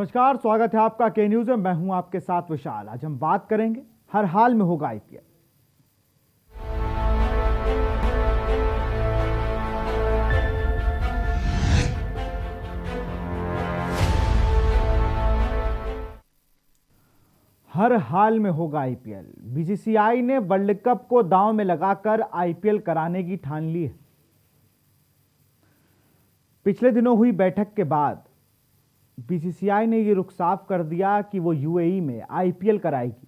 नमस्कार, स्वागत है आपका के न्यूज में। मैं हूं आपके साथ विशाल। आज हम बात करेंगे हर हाल में होगा आईपीएल। हर हाल में होगा आईपीएल। बीसीसीआई ने वर्ल्ड कप को दांव में लगाकर आईपीएल कराने की ठान ली है। पिछले दिनों हुई बैठक के बाद बीसीसीआई ने यह रुख साफ कर दिया कि वो यूएई में आईपीएल कराएगी।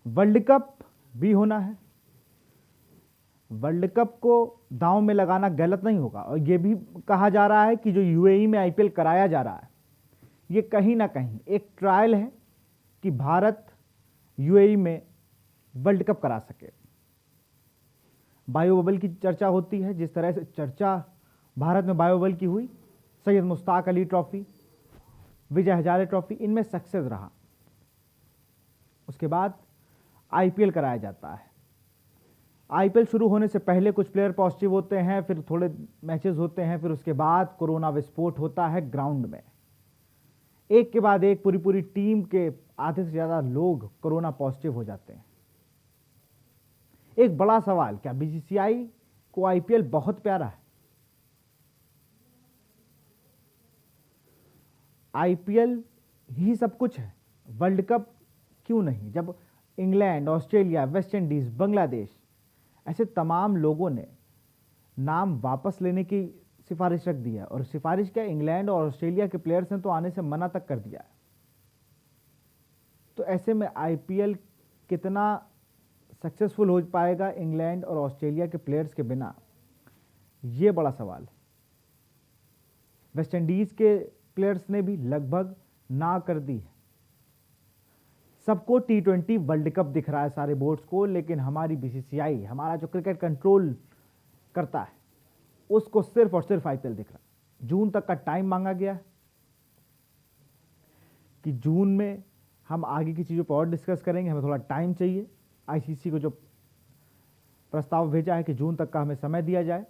वर्ल्ड कप भी होना है। वर्ल्ड कप को दांव में लगाना गलत नहीं होगा। और यह भी कहा जा रहा है कि जो यूएई में आईपीएल कराया जा रहा है, यह कहीं ना कहीं एक ट्रायल है कि भारत यूएई में वर्ल्ड कप करा सके। बायो बबल की चर्चा होती है। जिस तरह से चर्चा भारत में बायो बबल की हुई, सैयद मुश्ताक अली ट्रॉफी, विजय हजारे ट्रॉफी, इनमें सक्सेस रहा। उसके बाद आईपीएल कराया जाता है। आईपीएल शुरू होने से पहले कुछ प्लेयर पॉजिटिव होते हैं, फिर थोड़े मैचेस होते हैं, फिर उसके बाद कोरोना विस्फोट होता है ग्राउंड में। एक के बाद एक पूरी टीम के आधे से ज्यादा लोग कोरोना पॉजिटिव हो जाते हैं। एक बड़ा सवाल, क्या बीसीसीआई को आईपीएल बहुत प्यारा है? आईपीएल ही सब कुछ है, वर्ल्ड कप क्यों नहीं? जब England, Australia, West Indies, Bangladesh, ऐसे तमाम लोगों ने नाम वापस लेने की सिफारिश रख दी है। और सिफारिश क्या, इंग्लैंड और ऑस्ट्रेलिया के प्लेयर्स ने तो आने से मना तक कर दिया है। तो ऐसे में आईपीएल कितना सक्सेसफुल हो पाएगा इंग्लैंड और ऑस्ट्रेलिया के प्लेयर्स के बिना, यह बड़ा सवाल है। वेस्ट इंडीज के प्लेयर्स ने भी लगभग ना कर दी है। सबको टी20 वर्ल्ड कप दिख रहा है, सारे बोर्ड्स को, लेकिन हमारी बीसीसीआई, हमारा जो क्रिकेट कंट्रोल करता है, उसको सिर्फ और सिर्फ आईपीएल दिख रहा है। जून तक का टाइम मांगा गया है कि जून में हम आगे की चीज़ों पर और डिस्कस करेंगे, हमें थोड़ा टाइम चाहिए। आईसीसी को जो प्रस्ताव भेजा है कि जून तक का हमें समय दिया जाए,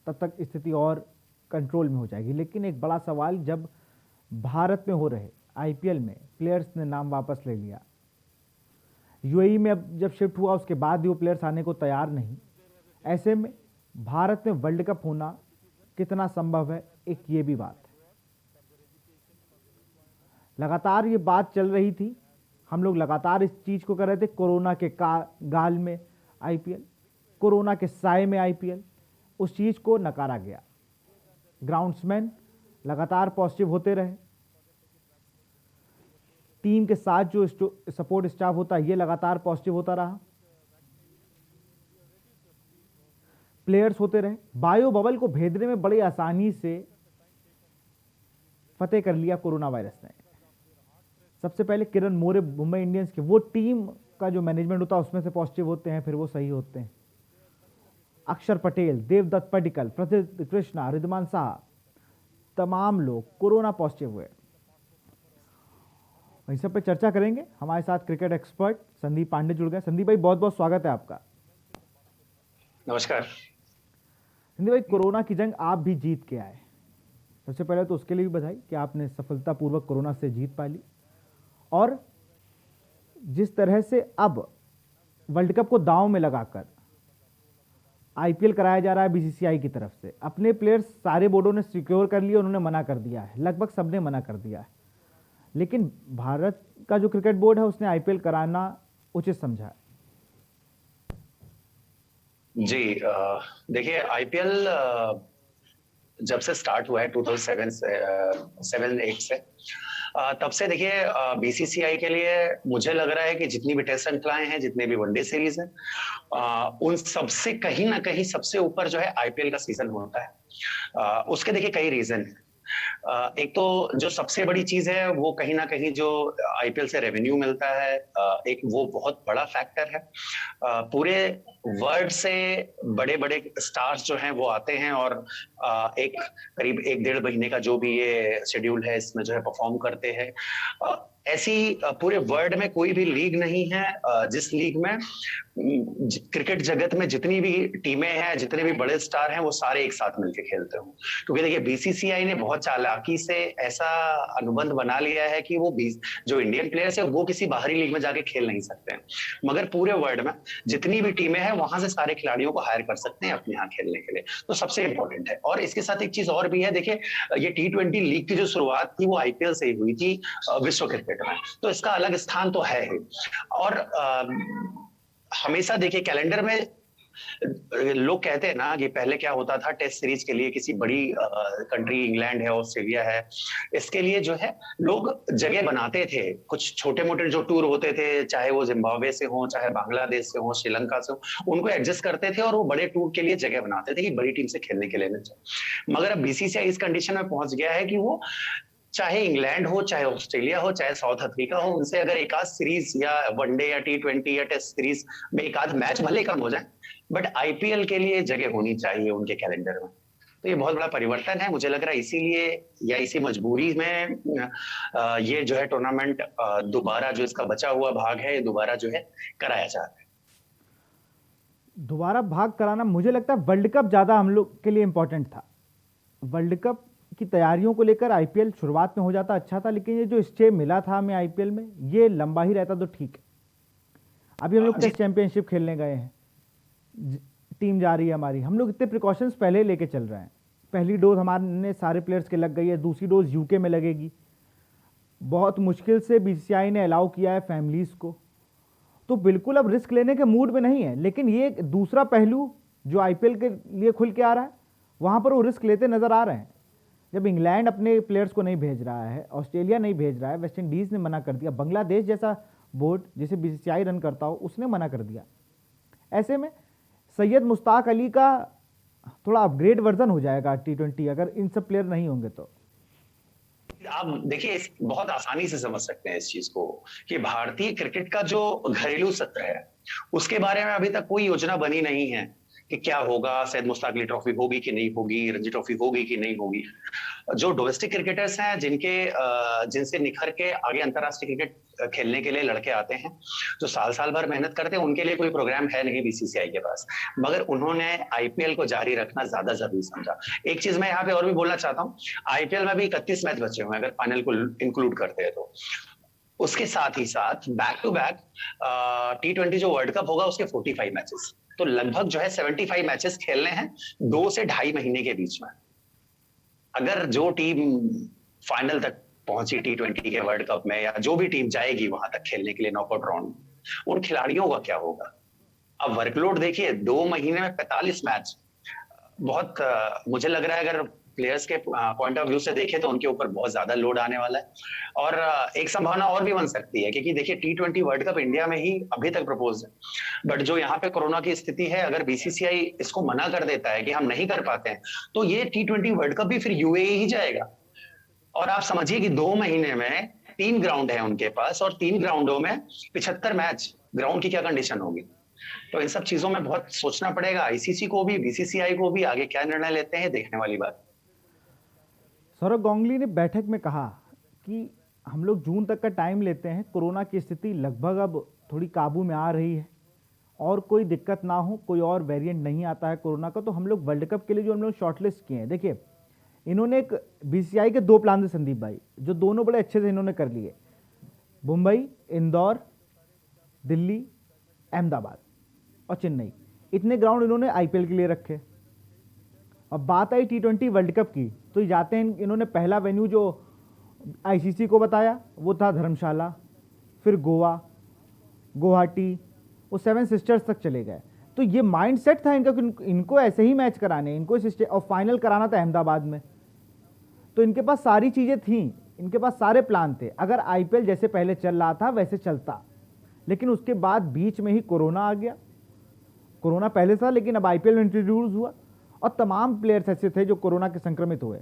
तब तक स्थिति और कंट्रोल में हो जाएगी। लेकिन एक बड़ा सवाल, जब भारत में हो रहे आईपीएल में प्लेयर्स ने नाम वापस ले लिया, यूएई में अब जब शिफ्ट हुआ उसके बाद भी वो प्लेयर्स आने को तैयार नहीं, ऐसे में भारत में वर्ल्ड कप होना कितना संभव है, एक ये भी बात है। लगातार ये बात चल रही थी, हम लोग लगातार इस चीज को कर रहे थे, कोरोना के गाल में आईपीएल, कोरोना के साए में आईपीएल, उस चीज को नकारा गया। ग्राउंड्समैन लगातार पॉजिटिव होते रहे, टीम के साथ जो सपोर्ट स्टाफ होता है ये लगातार पॉजिटिव होता रहा, प्लेयर्स होते रहे। बायो बबल को भेदने में बड़ी आसानी से फतेह कर लिया कोरोना वायरस ने। सबसे पहले किरण मोरे मुंबई इंडियंस के, वो टीम का जो मैनेजमेंट होता है उसमें से पॉजिटिव होते हैं, फिर वो सही होते हैं। अक्षर पटेल, देवदत्त पडिक्कल, प्रसिद्ध कृष्णा, रिद्धमान साहब, तमाम लोग कोरोना पॉजिटिव हुए। वहीं सब पे चर्चा करेंगे। हमारे साथ क्रिकेट एक्सपर्ट संदीप पांडे जुड़ गए। संदीप भाई, बहुत बहुत स्वागत है आपका। नमस्कार। संदीप भाई, कोरोना की जंग आप भी जीत के आए। सबसे पहले तो उसके लिए भी बधाई कि आपने सफलतापूर्वक कोरोना से जीत पा ली। और जिस तरह से अब वर्ल्ड कप को दांव में लगाकर आईपीएल कराया जा रहा है बीसीसीआई की तरफ से, अपने प्लेयर्स सारे बोर्डों ने सिक्योर कर लिए, उन्होंने मना कर दिया है, लगभग सबने मना कर दिया है। लेकिन भारत का जो क्रिकेट बोर्ड है उसने आईपीएल कराना उचित समझा है। जी, देखिए, आईपीएल जब से स्टार्ट हुआ है 2007-8 से, तब से देखिए बीसीसीआई के लिए मुझे लग रहा है कि जितनी भी टेस्ट श्रृंखलाएं हैं, जितने भी वनडे सीरीज हैं, उन सबसे कहीं ना कहीं सबसे ऊपर जो है आईपीएल का सीजन होता है। उसके देखिए कई रीजन है। एक तो जो सबसे बड़ी चीज है वो कहीं ना कहीं जो आईपीएल से रेवेन्यू मिलता है, एक वो बहुत बड़ा फैक्टर है। पूरे वर्ल्ड से बड़े बड़े स्टार्स जो हैं वो आते हैं और एक करीब 1-1.5 महीने का जो भी ये शेड्यूल है इसमें जो है परफॉर्म करते हैं। ऐसी पूरे वर्ल्ड में कोई भी लीग नहीं है जिस लीग में क्रिकेट जगत में जितनी भी टीमें हैं, जितने भी बड़े स्टार हैं, वो सारे एक साथ मिलकर खेलते हो। क्योंकि देखिए बीसीसीआई ने बहुत चालाक चाकी से ऐसा अनुबंध बना लिया है कि वो जो इंडियन प्लेयर्स है वो किसी बाहरी लीग में जाके खेल नहीं सकते हैं, मगर पूरे वर्ल्ड में जितनी भी टीमें हैं वहां से सारे खिलाड़ियों को हायर कर सकते हैं अपने यहाँ खेलने के लिए। तो सबसे इंपॉर्टेंट है। और इसके साथ एक चीज और भी है, देखिए ये T20 लीग की जो शुरुआत थी वो आईपीएल से ही हुई थी विश्व क्रिकेट में, तो इसका अलग स्थान तो है ही। और हमेशा देखिए कैलेंडर में लोग कहते हैं ना कि पहले क्या होता था, टेस्ट सीरीज के लिए किसी बड़ी कंट्री, इंग्लैंड है, ऑस्ट्रेलिया है, इसके लिए जो है लोग जगह बनाते थे। कुछ छोटे मोटे जो टूर होते थे, चाहे वो जिम्बाब्वे से हो, चाहे बांग्लादेश से हो, श्रीलंका से हो, उनको एडजस्ट करते थे और वो बड़े टूर के लिए जगह बनाते थे कि बड़ी टीम से खेलने के लिए मिल जाए। मगर अब बीसीसीआई इस कंडीशन में पहुंच गया है कि वो चाहे इंग्लैंड हो, चाहे ऑस्ट्रेलिया हो, चाहे साउथ अफ्रीका हो, उनसे अगर एक आध सीरीज या वनडे या T20 या टेस्ट सीरीज में एक आध मैच भले कम हो जाए, बट आईपीएल के लिए जगह होनी चाहिए उनके कैलेंडर में। तो ये बहुत बड़ा परिवर्तन है, मुझे लग रहा है इसीलिए या इसी मजबूरी में ये जो है टूर्नामेंट दोबारा, जो इसका बचा हुआ भाग है, दोबारा जो है कराया जा रहा है। दोबारा भाग कराना, मुझे लगता है वर्ल्ड कप ज़्यादा हम लोग के लिए इम्पोर्टेंट था। वर्ल्ड कप की तैयारियों को लेकर आईपीएल शुरुआत में हो जाता अच्छा था, लेकिन ये जो स्टे मिला था हमें आईपीएल में, ये लंबा ही रहता तो ठीक है। अभी हम लोग टेस्ट चैंपियनशिप खेलने गए हैं, टीम जा रही है हमारी, हम लोग इतने प्रिकॉशंस पहले लेके चल रहे हैं। पहली डोज हमारे सारे प्लेयर्स के लग गई है, दूसरी डोज यूके में लगेगी। बहुत मुश्किल से बीसीसीआई ने अलाउ किया है फैमिलीज़ को, तो बिल्कुल अब रिस्क लेने के मूड में नहीं है। लेकिन ये दूसरा पहलू जो आईपीएल के लिए खुल के आ रहा है, वहाँ पर वो रिस्क लेते नज़र आ रहे हैं। जब इंग्लैंड अपने प्लेयर्स को नहीं भेज रहा है, ऑस्ट्रेलिया नहीं भेज रहा है, वेस्ट इंडीज़ ने मना कर दिया, बांग्लादेश जैसा बोर्ड जिसे बीसीसीआई रन करता हो उसने मना कर दिया। ऐसे में सैयद मुश्ताक अली का थोड़ा अपग्रेड वर्जन हो जाएगा T20 अगर इन सब प्लेयर नहीं होंगे तो। आप देखिए बहुत आसानी से समझ सकते हैं इस चीज को कि भारतीय क्रिकेट का जो घरेलू सत्र है उसके बारे में अभी तक कोई योजना बनी नहीं है कि क्या होगा, सैयद मुश्ताक अली ट्रॉफी होगी कि नहीं होगी, रणजी ट्रॉफी होगी कि नहीं होगी। जो डोमेस्टिक क्रिकेटर्स हैं जिनसे निखर के आगे अंतरराष्ट्रीय क्रिकेट खेलने के लिए लड़के आते हैं, जो साल साल भर मेहनत करते हैं, उनके लिए कोई प्रोग्राम है नहीं बीसीसीआई के पास। मगर उन्होंने आईपीएल को जारी रखना ज्यादा जरूरी समझा। एक चीज मैं यहाँ पे और भी बोलना चाहता हूँ, आईपीएल में भी 31 मैच बचे हुए हैं अगर फाइनल को इंक्लूड करते हैं तो। उसके साथ ही साथ बैक टू बैक T20 जो वर्ल्ड कप होगा उसके 45 मैचेस, तो लगभग जो है 75 मैचेस खेलने हैं 2 से 2.5 महीने के बीच में। अगर जो टीम फाइनल तक पहुंची T20 के वर्ल्ड कप में, या जो भी टीम जाएगी वहां तक खेलने के लिए नॉकआउट राउंड, उन खिलाड़ियों का क्या होगा? अब वर्कलोड देखिए, 2 महीने में 45 मैच, बहुत मुझे लग रहा है अगर प्लेयर्स के पॉइंट ऑफ व्यू से देखें तो उनके ऊपर बहुत ज्यादा लोड आने वाला है। और एक संभावना और भी बन सकती है, क्योंकि देखिए T20 वर्ल्ड कप इंडिया में ही अभी तक प्रपोज है, बट जो यहाँ पे कोरोना की स्थिति है, अगर बीसीसीआई इसको मना कर देता है कि हम नहीं कर पाते हैं, तो ये T20 वर्ल्ड कप भी फिर यूएई ही जाएगा। और आप समझिए कि 2 महीने में 3 ग्राउंड है उनके पास, और 3 ग्राउंडों में 75 मैच, ग्राउंड की क्या कंडीशन होगी? तो इन सब चीजों में बहुत सोचना पड़ेगा आईसीसी को भी, बीसीसीआई को भी। आगे क्या निर्णय लेते हैं देखने वाली बात। सौरव गांगुली ने बैठक में कहा कि हम लोग जून तक का टाइम लेते हैं, कोरोना की स्थिति लगभग अब थोड़ी काबू में आ रही है और कोई दिक्कत ना हो, कोई और वेरिएंट नहीं आता है कोरोना का, तो हम लोग वर्ल्ड कप के लिए जो हम लोग शॉर्टलिस्ट किए हैं। देखिए इन्होंने एक बीसीसीआई के 2 प्लान थे संदीप भाई, जो दोनों बड़े अच्छे से इन्होंने कर लिए। मुंबई, इंदौर, दिल्ली, अहमदाबाद और चेन्नई, इतने ग्राउंड इन्होंने आईपीएल के लिए रखे। अब बात आई T20 वर्ल्ड कप की, तो जाते हैं इन्होंने पहला वेन्यू जो आईसीसी को बताया वो था धर्मशाला, फिर गोवा, गुवाहाटी, वो 7 सिस्टर्स तक चले गए। तो ये माइंडसेट था इनका कि इनको ऐसे ही मैच कराने, इनको और फाइनल कराना था अहमदाबाद में। तो इनके पास सारी चीज़ें थीं, इनके पास सारे प्लान थे, अगर आईपीएल जैसे पहले चल रहा था वैसे चलता। लेकिन उसके बाद बीच में ही कोरोना आ गया। कोरोना पहले था लेकिन अब आईपीएल में इंट्रोड्यूस हुआ, और तमाम प्लेयर्स ऐसे थे जो कोरोना के संक्रमित हुए।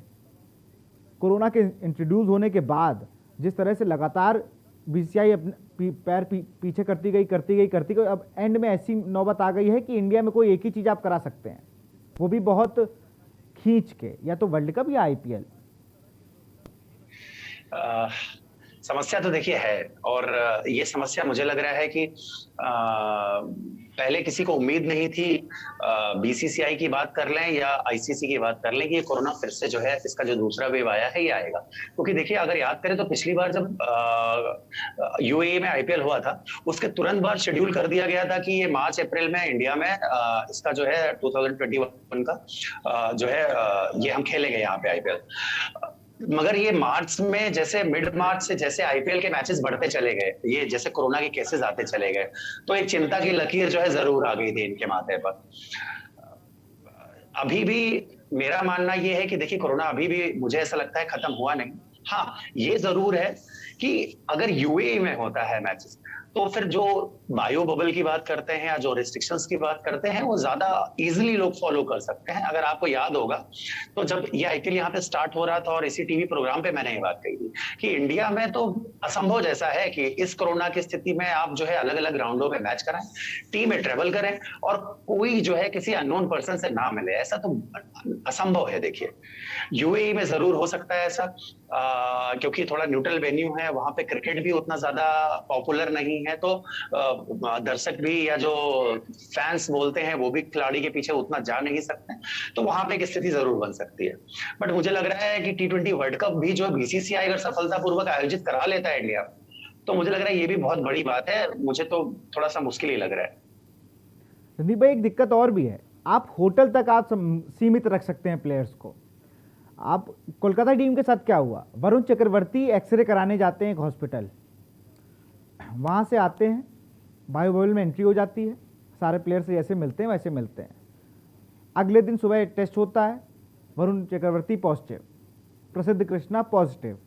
कोरोना के इंट्रोड्यूस होने के बाद जिस तरह से लगातार बीसीसीआई अपने पैर पीछे करती गई, अब एंड में ऐसी नौबत आ गई है कि इंडिया में कोई एक ही चीज़ आप करा सकते हैं, वो भी बहुत खींच के, या तो वर्ल्ड कप या आईपीएल। समस्या तो देखिए है। और ये समस्या मुझे लग रहा है कि पहले किसी को उम्मीद नहीं थी। बीसीसीआई की बात कर लें या आईसीसी की बात कर लें कि ये कोरोना फिर से जो है, इसका जो दूसरा वेव आया है ये आएगा। क्योंकि देखिए अगर याद करें तो पिछली बार जब यूएई में आईपीएल हुआ था, उसके तुरंत बाद शेड्यूल कर दिया गया था कि ये मार्च अप्रैल में इंडिया में इसका जो है 2021 का जो है ये हम खेलेंगे यहाँ पे आईपीएल। मगर ये मार्च में, जैसे मिड मार्च से जैसे आईपीएल के मैचेस बढ़ते चले गए, ये जैसे कोरोना के केसेस आते चले गए, तो एक चिंता की लकीर जो है जरूर आ गई थी इनके माथे पर। अभी भी मेरा मानना ये है कि देखिए कोरोना अभी भी मुझे ऐसा लगता है खत्म हुआ नहीं। हाँ, ये जरूर है कि अगर यूएई में होता है मैचेस, तो फिर जो बायो बबल की बात करते हैं या जो रिस्ट्रिक्शंस की बात करते हैं वो ज्यादा इजीली लोग फॉलो कर सकते हैं। अगर आपको याद होगा तो जब ये आईपीएल यहाँ पे स्टार्ट हो रहा था और इसी टीवी प्रोग्राम पे मैंने ये बात कही थी कि इंडिया में तो असंभव जैसा है कि इस कोरोना की स्थिति में आप जो है अलग अलग ग्राउंडों में मैच कराएं, टीम में ट्रेवल करें और कोई जो है किसी अननोन पर्सन से ना मिले। ऐसा तो असंभव है। देखिए यूएई में जरूर हो सकता है ऐसा, क्योंकि थोड़ा न्यूट्रल वेन्यू है, वहां पे क्रिकेट भी उतना ज्यादा पॉपुलर नहीं है, तो दर्शक भी या जो फैंस बोलते हैं वो भी खिलाड़ी के पीछे उतना जा नहीं सकते, तो वहां पे एक स्थिति जरूर बन सकती है। बट मुझे लग रहा है कि टी20 वर्ल्ड कप भी जो बीसीसीआई अगर सफलतापूर्वक आयोजित करा लेता है इंडिया, तो मुझे लग रहा है ये भी बहुत बड़ी बात है। मुझे तो थोड़ा सा मुश्किल ही लग रहा है। संदीप भाई, एक दिक्कत और भी है, आप होटल तक आप सीमित रख सकते हैं प्लेयर्स को। आप कोलकाता टीम के साथ क्या हुआ, वरुण चक्रवर्ती एक्सरे कराने जाते हैं एक हॉस्पिटल, वहाँ से आते हैं, बायो बबल में एंट्री हो जाती है, सारे प्लेयर से जैसे मिलते हैं वैसे मिलते हैं। अगले दिन सुबह टेस्ट होता है, वरुण चक्रवर्ती पॉजिटिव, प्रसिद्ध कृष्णा पॉजिटिव।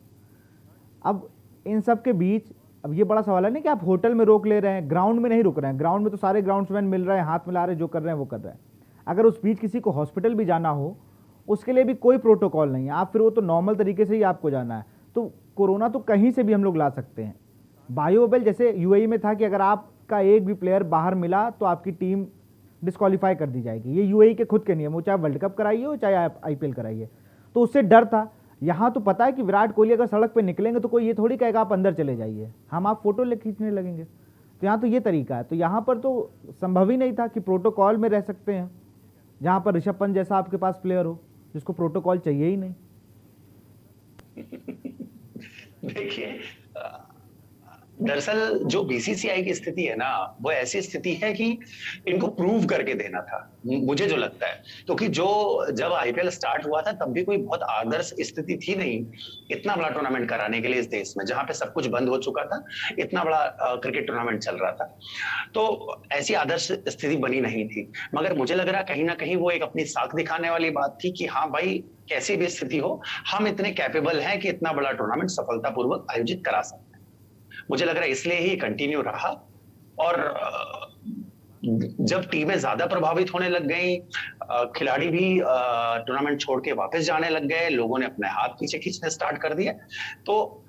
अब इन सब के बीच अब ये बड़ा सवाल है ना कि आप होटल में रोक ले रहे हैं, ग्राउंड में नहीं रुक रहे हैं। ग्राउंड में तो सारे ग्राउंड्समैन मिल रहे हैं, हाथ मिला रहे हैं, जो कर रहे हैं वो कर रहे हैं। अगर उस बीच किसी को हॉस्पिटल भी जाना हो, उसके लिए भी कोई प्रोटोकॉल नहीं है, आप फिर वो तो नॉर्मल तरीके से ही आपको जाना है। तो कोरोना तो कहीं से भी हम लोग ला सकते हैं। बायो बबल जैसे यूएई में था कि अगर आपका एक भी प्लेयर बाहर मिला तो आपकी टीम डिस्क्वालीफाई कर दी जाएगी। ये यूएई के खुद के नियम हो, चाहे वर्ल्ड कप कराइए हो चाहे आईपीएल कराइए। तो उससे डर था। यहाँ तो पता है कि विराट कोहली अगर सड़क पे निकलेंगे तो कोई ये थोड़ी कहेगा आप अंदर चले जाइए, हम आप फोटो खींचने लगेंगे। तो यहाँ तो ये तरीका है। तो यहाँ पर तो संभव ही नहीं था कि प्रोटोकॉल में रह सकते हैं, जहाँ पर ऋषभ पंत जैसा आपके पास प्लेयर हो जिसको प्रोटोकॉल चाहिए ही नहीं। देखिए दरअसल जो बीसीसीआई की स्थिति है ना, वो ऐसी स्थिति है कि इनको प्रूव करके देना था, मुझे जो लगता है। क्योंकि जो जब आईपीएल स्टार्ट हुआ था तब भी कोई बहुत आदर्श स्थिति थी नहीं इतना बड़ा टूर्नामेंट कराने के लिए इस देश में, जहां पे सब कुछ बंद हो चुका था, इतना बड़ा क्रिकेट टूर्नामेंट चल रहा था। तो ऐसी आदर्श स्थिति बनी नहीं थी। मगर मुझे लग रहा कहीं ना कहीं वो एक अपनी साख दिखाने वाली बात थी कि हाँ भाई, कैसी भी स्थिति हो, हम इतने कैपेबल हैं कि इतना बड़ा टूर्नामेंट सफलतापूर्वक आयोजित करा सकते हैं। मुझे लग रहा है इसलिए ही कंटिन्यू रहा। और जब टीमें ज्यादा प्रभावित होने लग गई, खिलाड़ी भी टूर्नामेंट छोड़ के वापस जाने लग गए, लोगों ने अपने हाथ पीछे खींचने स्टार्ट कर दिए, तो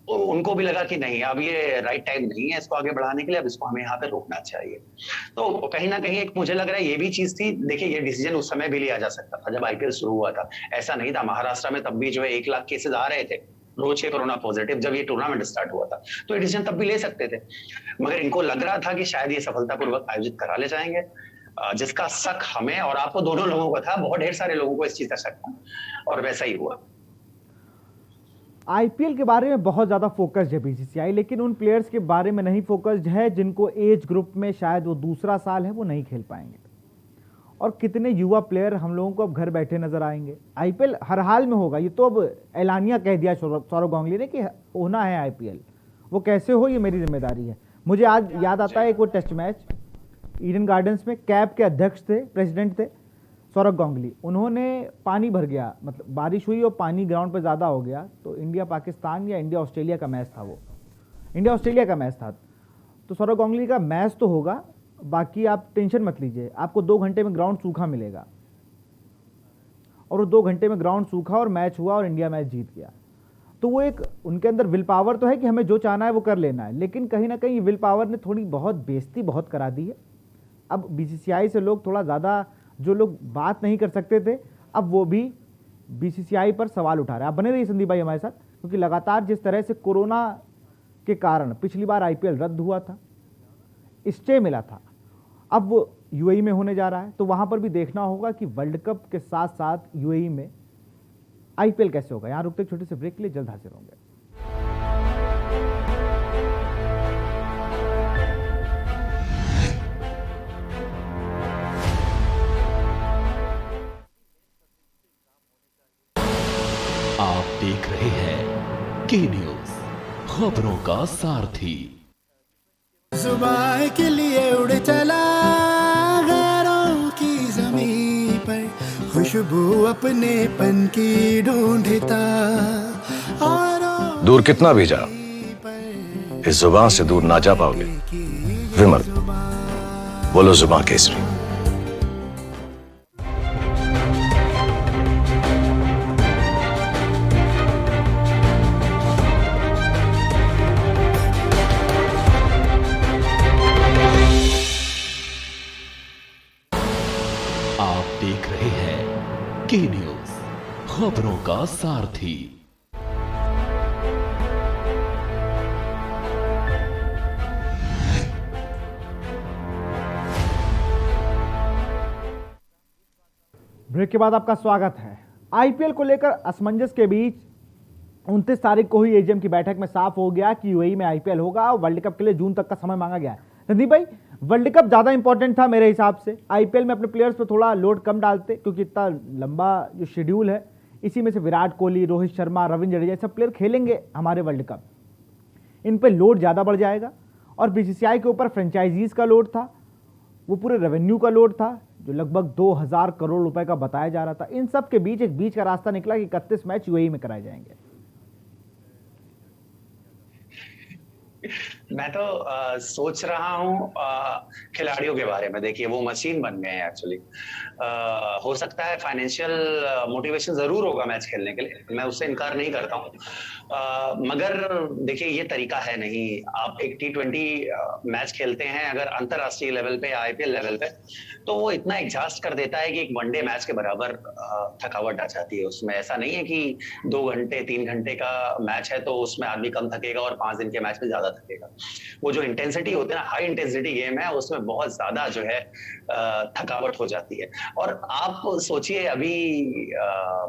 उनको भी लगा कि नहीं, अब ये राइट टाइम नहीं है इसको आगे बढ़ाने के लिए, अब इसको हमें यहाँ पे रोकना चाहिए। तो कहीं ना कहीं एक मुझे लग रहा है ये भी चीज थी। देखिए ये डिसीजन उस समय भी लिया जा सकता था जब आईपीएल शुरू हुआ था। ऐसा नहीं था, महाराष्ट्र में तब भी जो है 1 लाख केसेस आ रहे थे रोज के कोरोना पॉजिटिव जब ये टूर्नामेंट स्टार्ट हुआ था, तो ये डिसीजन तब भी ले सकते थे। मगर इनको लग रहा था कि शायद ये सफलतापूर्वक आयोजित करा ले जाएंगे, जिसका शक हमें और आपको दोनों लोगों को था, बहुत ढेर सारे लोगों को इस चीज का शक था, और वैसा ही हुआ। आईपीएल के बारे में बहुत ज़्यादा फोकस्ड है बीसीसीआई, लेकिन उन प्लेयर्स के बारे में नहीं फोकस्ड है जिनको एज ग्रुप में शायद वो दूसरा साल है, वो नहीं खेल पाएंगे। और कितने युवा प्लेयर हम लोगों को अब घर बैठे नजर आएंगे। आईपीएल हर हाल में होगा, ये तो अब ऐलानिया कह दिया सौरव गांगुली ने कि होना है आईपीएल। वो कैसे हो ये मेरी जिम्मेदारी है। मुझे आज याद आता है एक वो टेस्ट मैच ईडन गार्डन्स में, कैब के अध्यक्ष थे, प्रेसिडेंट थे सौरव गांगुली। उन्होंने पानी भर गया, मतलब बारिश हुई और पानी ग्राउंड पर ज़्यादा हो गया, तो इंडिया पाकिस्तान या इंडिया ऑस्ट्रेलिया का मैच था, वो इंडिया ऑस्ट्रेलिया का मैच था। तो सौरव गांगुली का मैच तो होगा, बाकी आप टेंशन मत लीजिए, आपको 2 घंटे में ग्राउंड सूखा मिलेगा। और वो 2 घंटे में ग्राउंड सूखा और मैच हुआ और इंडिया मैच जीत गया। तो वो एक उनके अंदर विल पावर तो है कि हमें जो चाहना है वो कर लेना है, लेकिन कहीं ना कहीं विल पावर ने थोड़ी बहुत बेइज्जती बहुत करा दी है। अब बीसीसीआई से लोग थोड़ा ज़्यादा, जो लोग बात नहीं कर सकते थे, अब वो भी बीसीसीआई पर सवाल उठा रहे हैं। आप बने रहिए संदीप भाई हमारे साथ। क्योंकि लगातार जिस तरह से कोरोना के कारण पिछली बार आईपीएल रद्द हुआ था, स्टे मिला था, अब वो यूएई में होने जा रहा है, तो वहां पर भी देखना होगा कि वर्ल्ड कप के साथ साथ यूएई में आईपीएल कैसे होगा। यहां रुकते छोटे से ब्रेक के लिए, जल्द हाजिर होंगे। आप देख रहे हैं के न्यूज, खबरों का सारथी। जुबान के लिए उड़ चला गैरों की ज़मीं पर, खुशबू अपने पन की ढूंढता और दूर कितना भी जा, इस जुबान से दूर ना जा पाओगे। विमल, बोलो जुबान केसरी। आप देख रहे हैं के न्यूज, खबरों का सारथी। ब्रेक के बाद आपका स्वागत है। आईपीएल को लेकर असमंजस के बीच 29 तारीख को ही एजीएम की बैठक में साफ हो गया कि यूएई में आईपीएल होगा और वर्ल्ड कप के लिए जून तक का समय मांगा गया है। रणदीप भाई, वर्ल्ड कप ज्यादा इंपॉर्टेंट था मेरे हिसाब से। आईपीएल में अपने प्लेयर्स पर थोड़ा लोड कम डालते, क्योंकि इतना लंबा जो शेड्यूल है, इसी में से विराट कोहली, रोहित शर्मा, रविंद्र जडेजा सब प्लेयर खेलेंगे हमारे वर्ल्ड कप। इन पर लोड ज़्यादा बढ़ जाएगा और बीसीसीआई के ऊपर फ्रेंचाइजीज का लोड था, वो पूरे रेवेन्यू का लोड था जो लगभग 2000 करोड़ रुपए का बताया जा रहा था। इन सब के बीच एक बीच का रास्ता निकला कि 31 मैच यूएई में कराए जाएंगे। मैं तो सोच रहा हूँ खिलाड़ियों के बारे में। देखिए, वो मशीन बन गए हैं एक्चुअली। हो सकता है फाइनेंशियल मोटिवेशन जरूर होगा मैच खेलने के लिए, मैं उससे इनकार नहीं करता हूँ, मगर देखिए ये तरीका है नहीं। आप एक T20 मैच खेलते हैं अगर अंतरराष्ट्रीय लेवल पे या आईपीएल लेवल पे, तो वो इतना एग्जॉस्ट कर देता है कि एक वनडे मैच के बराबर थकावट आ जाती है उसमें। ऐसा नहीं है कि 2 घंटे 3 घंटे का मैच है तो उसमें आदमी कम थकेगा और 5 दिन के मैच में ज्यादा थकेगा। वो जो इंटेंसिटी होती है ना, हाई इंटेंसिटी गेम है, उसमें बहुत ज्यादा जो है थकावट हो जाती है। और आप सोचिए अभी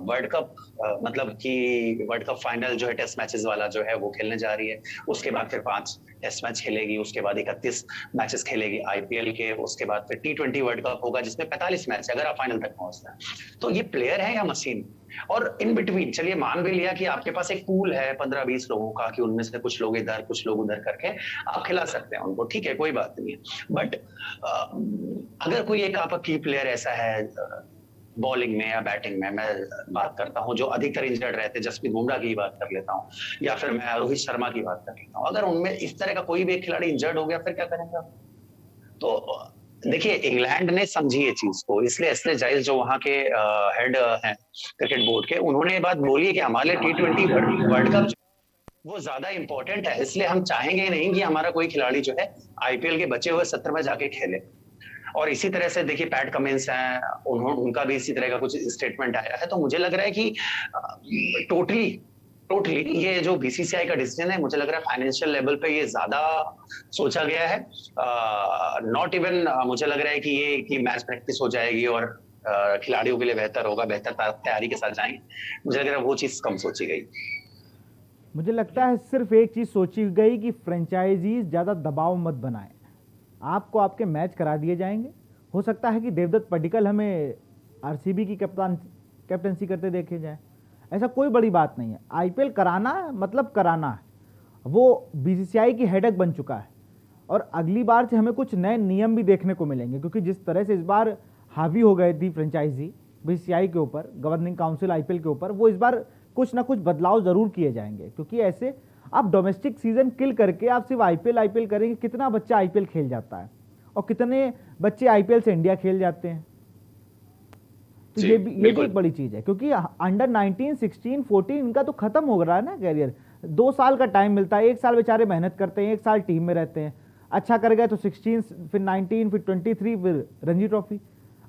वर्ल्ड कप मतलब कि वर्ल्ड कप फाइनल जो है टेस्ट मैचेस वाला जो है वो खेलने जा रही है, उसके बाद फिर 5 टेस्ट मैच खेलेगी, उसके बाद 31 मैचेस खेलेगी आईपीएल के, उसके बाद फिर T20 वर्ल्ड कप होगा जिसमें 45 मैच है अगर आप फाइनल तक पहुंचते हैं। तो ये प्लेयर है या मशीन? और इन बिटवीन चलिए मान भी लिया कि आपके पास एक पूल है 15-20 लोगों का, कि उनमें से कुछ लोग इधर कुछ लोग उधर करके आप खिला सकते हैं उनको, ठीक है, कोई बात नहीं है। बट अगर कोई एक आपका की प्लेयर ऐसा है बॉलिंग में या बैटिंग में, मैं बात करता हूं जो अधिकतर इंजर्ड रहते हैं, जसप्रीत बुमराह की बात कर लेता हूं या फिर मैं रोहित शर्मा की बात कर लेता हूं, अगर उनमें इस तरह का कोई भी एक खिलाड़ी इंजर्ड हो गया फिर क्या करेंगे आप? तो देखिए, इंग्लैंड ने समझी ये चीज को, इसलिए एसले जाइल्स जो वहां के हेड हैं क्रिकेट बोर्ड के, उन्होंने ये बात बोली है कि हमारे T20 वर्ल्ड कप वो ज्यादा इंपॉर्टेंट है, इसलिए हम चाहेंगे नहीं कि हमारा कोई खिलाड़ी जो है आईपीएल के बचे हुए सत्र में जाके खेले। और इसी तरह से देखिए पैट कमिंस हैं, उनका भी इसी तरह का कुछ स्टेटमेंट आया है। तो मुझे लग रहा है कि टोटली ये जो बीसीसीआई का डिसीजन है, मुझे लग रहा है फाइनेंशियल लेवल पे ये ज्यादा सोचा गया है। नॉट इवन मुझे लग रहा है कि ये कि मैच प्रैक्टिस हो जाएगी और खिलाड़ियों के लिए बेहतर होगा, बेहतर तैयारी के साथ जाएंगे, मुझे लग रहा है वो चीज कम सोची गई। मुझे लगता है सिर्फ एक चीज सोची गई कि फ्रेंचाइजीज ज्यादा दबाव मत बनाएं, आपको आपके मैच करा दिए जाएंगे। हो सकता है कि देवदत्त पडिक्कल हमें आरसीबी की कैप्टनसी करते देखे जाए, ऐसा कोई बड़ी बात नहीं है। आईपीएल कराना मतलब कराना है, वो बीसीसीआई की हेडेक बन चुका है और अगली बार से हमें कुछ नए नियम भी देखने को मिलेंगे, क्योंकि जिस तरह से इस बार हावी हो गए थी फ्रेंचाइजी बीसीसीआई के ऊपर, गवर्निंग काउंसिल आईपीएल के ऊपर, वो इस बार कुछ ना कुछ बदलाव जरूर किए जाएंगे। क्योंकि ऐसे आप डोमेस्टिक सीजन किल करके आप सिर्फ आईपीएल करेंगे, कितना बच्चा आईपीएल खेल जाता है और कितने बच्चे आईपीएल से इंडिया खेल जाते हैं। तो ये भी एक बड़ी चीज है, क्योंकि अंडर 19, 16, 14 इनका तो खत्म हो रहा है ना कैरियर। 2 साल का टाइम मिलता है, 1 साल बेचारे मेहनत करते हैं, 1 साल टीम में रहते हैं, अच्छा कर गए तो 16, फिर 19, फिर 23, फिर रणजी ट्रॉफी।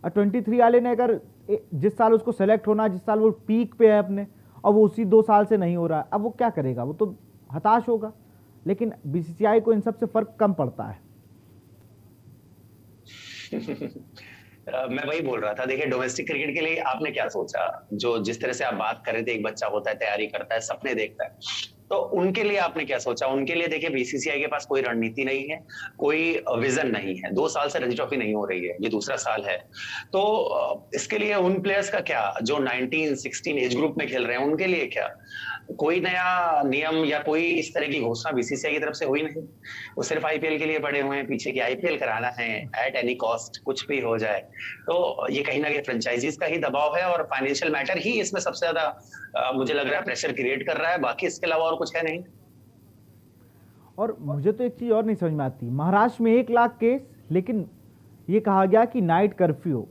और 23 वाले ने अगर जिस साल उसको सेलेक्ट होना, जिस साल वो पीक पे है अपने, और वो उसी 2 साल से नहीं हो रहा है, अब वो क्या करेगा, वो तो हताश होगा। लेकिन बीसीसीआई को इन सब से फर्क कम पड़ता है। मैं वही बोल रहा था, देखिए डोमेस्टिक क्रिकेट के लिए आपने क्या सोचा, जो जिस तरह से आप बात कर रहे थे, एक बच्चा होता है, तैयारी करता है, सपने देखता है, तो उनके लिए आपने क्या सोचा? उनके लिए देखिए बीसीसीआई के पास कोई रणनीति नहीं है, कोई विजन नहीं है। 2 साल से रणजी ट्रॉफी नहीं हो रही है, ये दूसरा साल है। तो इसके लिए उन प्लेयर्स का क्या, जो 19-16 एज ग्रुप में खेल रहे हैं, उनके लिए क्या? कोई नया नियम या कोई इस तरह की घोषणा बीसीसीआई की तरफ से हुई नहीं। वो सिर्फ आईपीएल के लिए पड़े हुए हैं पीछे, की आईपीएल कराना है एट एनी कॉस्ट, कुछ भी हो जाए। तो ये कहीं ना कहीं फ्रेंचाइजीज का ही दबाव है और फाइनेंशियल मैटर ही इसमें सबसे ज्यादा मुझे लग रहा है प्रेशर क्रिएट कर रहा है, बाकी इसके अलावा और कुछ है नहीं। और मुझे तो एक चीज और नहीं समझ में आती, महाराष्ट्र में 1 लाख केस, लेकिन ये कहा गया कि नाइट कर्फ्यू,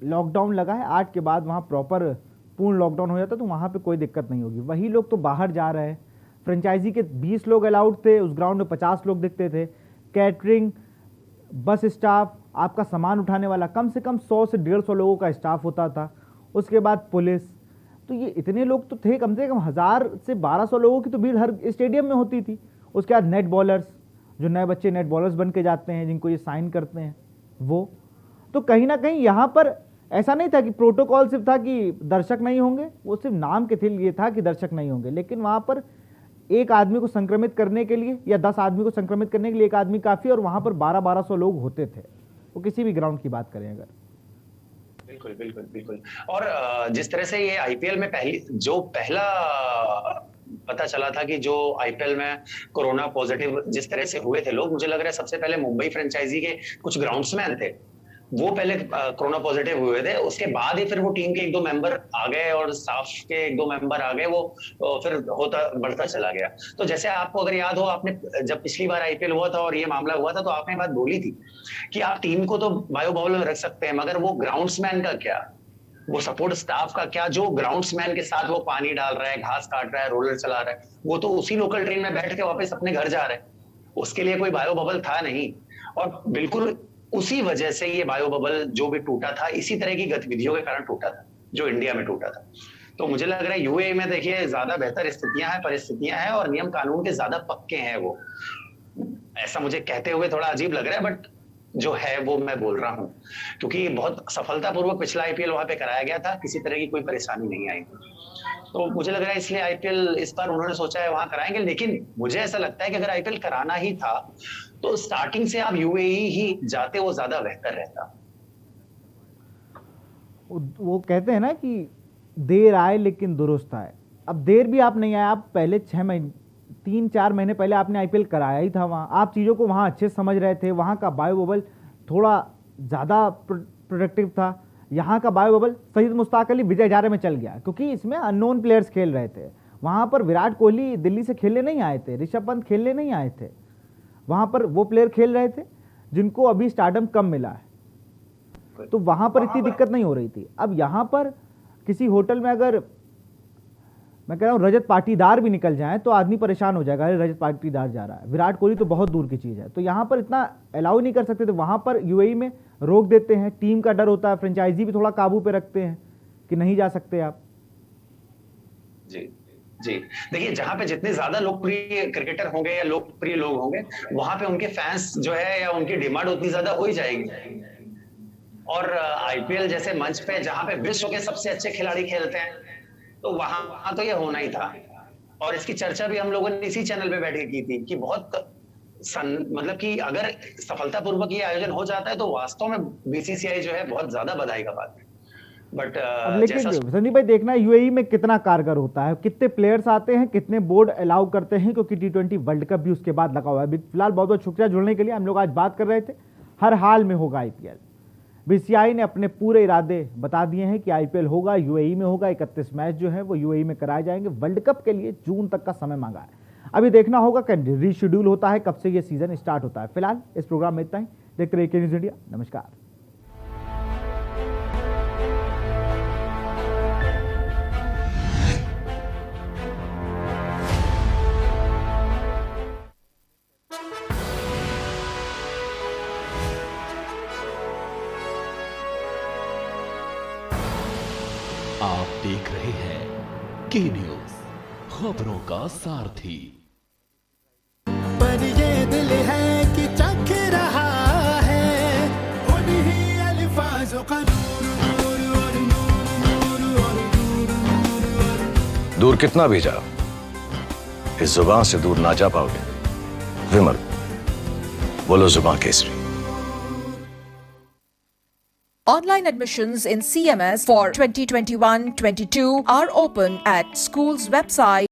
लॉकडाउन लगा है, 8 के बाद वहाँ प्रॉपर पूर्ण लॉकडाउन हो जाता तो वहाँ पे कोई दिक्कत नहीं होगी। वही लोग तो बाहर जा रहे हैं। फ्रेंचाइजी के 20 लोग अलाउड थे, उस ग्राउंड में 50 लोग दिखते थे। कैटरिंग, बस स्टाफ, आपका सामान उठाने वाला, कम से कम 100 से 150 लोगों का स्टाफ होता था। उसके बाद पुलिस, तो ये इतने लोग तो थे, कम से कम 1000 से 1200 लोगों की तो भीड़ हर स्टेडियम में होती थी। उसके बाद नेट बॉलर्स, जो नए बच्चे नेट बॉलर्स बन के जाते हैं, जिनको ये साइन करते हैं, वो तो कहीं ना कहीं यहाँ पर ऐसा नहीं था कि प्रोटोकॉल सिर्फ था कि दर्शक नहीं होंगे, वो सिर्फ नाम के थे, ये था कि दर्शक नहीं होंगे, लेकिन वहाँ पर एक आदमी को संक्रमित करने के लिए या 10 आदमी को संक्रमित करने के लिए एक आदमी काफ़ी, और वहाँ पर 1200 लोग होते थे, वो किसी भी ग्राउंड की बात करें अगर। बिल्कुल बिल्कुल बिल्कुल। और जिस तरह से ये आईपीएल में पहला पता चला था कि जो आईपीएल में कोरोना पॉजिटिव जिस तरह से हुए थे लोग, मुझे लग रहा है सबसे पहले मुंबई फ्रेंचाइजी के कुछ ग्राउंड्समैन थे, वो पहले कोरोना पॉजिटिव हुए थे। उसके बाद ही फिर वो टीम के 1-2 मेंबर आ गए और स्टाफ के 1-2 मेंबर आ गए, वो फिर होता बढ़ता चला गया। तो जैसे आपको अगर याद हो, आपने जब पिछली बार आईपीएल हुआ था और ये मामला हुआ था, तो आपने बात बोली थी कि आप टीम को तो बायो बबल में रख सकते हैं, मगर वो ग्राउंड्समैन का क्या, वो सपोर्ट स्टाफ का क्या, जो ग्राउंड्समैन के साथ वो पानी डाल रहा है, घास काट रहा है, रोलर चला रहा है, वो तो उसी लोकल ट्रेन में बैठ के वापस अपने घर जा रहे हैं। उसके लिए कोई बायो बबल था नहीं। और बिल्कुल उसी वजह से ये बायो बबल जो भी टूटा था, इसी तरह की गतिविधियों के कारण टूटा था, जो इंडिया में टूटा था। तो मुझे लग रहा है यूएई में देखिए ज्यादा बेहतर परिस्थितियां हैं और नियम कानून के ज्यादा पक्के हैं। वो ऐसा मुझे कहते हुए थोड़ा अजीब लग रहा है, बट जो है वो मैं बोल रहा हूँ, क्योंकि बहुत सफलतापूर्वक पिछला आईपीएल वहां पे कराया गया था, किसी तरह की कोई परेशानी नहीं आई। तो मुझे लग रहा है इसलिए आईपीएल इस बार उन्होंने सोचा है वहां कराएंगे। लेकिन मुझे ऐसा लगता है कि अगर आईपीएल कराना ही था तो स्टार्टिंग से आप यूएई ही जाते, वो ज्यादा बेहतर रहता। वो कहते हैं ना कि देर आए लेकिन दुरुस्त आए। अब देर भी आप नहीं आए, आप पहले 3-4 महीने पहले आपने आईपीएल कराया ही था वहाँ, आप चीज़ों को वहाँ अच्छे समझ रहे थे। वहाँ का बायो बबल थोड़ा ज़्यादा प्रोडक्टिव था। यहाँ का बायो बबल सईद मुश्ताक अली विजय हजारे में चल गया, क्योंकि इसमें अननोन प्लेयर्स खेल रहे थे। वहाँ पर विराट कोहली दिल्ली से खेलने नहीं आए थे, ऋषभ पंत खेलने नहीं आए थे, वहाँ पर वो प्लेयर खेल रहे थे जिनको अभी स्टारडम कम मिला है। तो वहाँ पर इतनी दिक्कत नहीं हो रही थी। अब यहाँ पर किसी होटल में अगर मैं कह रहा हूँ रजत पाटीदार भी निकल जाए तो आदमी परेशान हो जाएगा, अरे रजत पाटीदार जा रहा है, विराट कोहली तो बहुत दूर की चीज़ है। तो यहाँ पर इतना अलाउ नहीं कर सकते थे, वहाँ पर यूएई में रोक देते हैं। टीम का डर होता है, फ्रेंचाइजी भी थोड़ा काबू पे रखते हैं कि नहीं जा सकते आप। जी जी, देखिए जहां पे जितने ज्यादा लोकप्रिय क्रिकेटर होंगे या लोकप्रिय लोग होंगे, वहां पे उनके फैंस जो है या उनकी डिमांड उतनी ज्यादा हो ही जाएगी। और आईपीएल जैसे मंच पे जहां पे विश्व के सबसे अच्छे खिलाड़ी खेलते हैं, तो वहां तो ये होना ही था। और इसकी चर्चा भी हम लोगों ने इसी चैनल पे बैठ के की थी कि बहुत मतलब कि अगर सफलतापूर्वक ये आयोजन हो जाता है तो वास्तव में बीसीसीआई जो है बहुत ज्यादा बधाई का बात है। बट लेकिन संदीप भाई देखना यूएई में कितना कारगर होता है, कितने प्लेयर्स आते हैं, कितने बोर्ड अलाउ करते हैं, क्योंकि T20 वर्ल्ड कप भी उसके बाद लगा हुआ है। फिलहाल बहुत बहुत शुक्रिया जुड़ने के लिए। हम लोग आज बात कर रहे थे हर हाल में होगा आईपीएल। बीसीसीआई ने अपने पूरे इरादे बता दिए हैं कि आईपीएल होगा, यूएई में होगा। 31 मैच जो है वो यूएई में कराए जाएंगे। वर्ल्ड कप के लिए जून तक का समय मांगा है। अभी देखना होगा कि रीशेड्यूल होता है, कब से ये सीजन स्टार्ट होता है। फिलहाल इस प्रोग्राम में इतना ही। देखते रहिए न्यूज़ इंडिया। नमस्कार। आप देख रहे हैं के न्यूज, खबरों का सारथी। पर ये दिल है कि चख रहा है उन्हीं अल्फाजों का नूर और नूर और नूर। दूर कितना भी जाओ, इस जुबान से दूर ना जा पाओगे। विमल, बोलो जुबान Kesari. Online admissions in CMS for 2021-22 are open at school's website.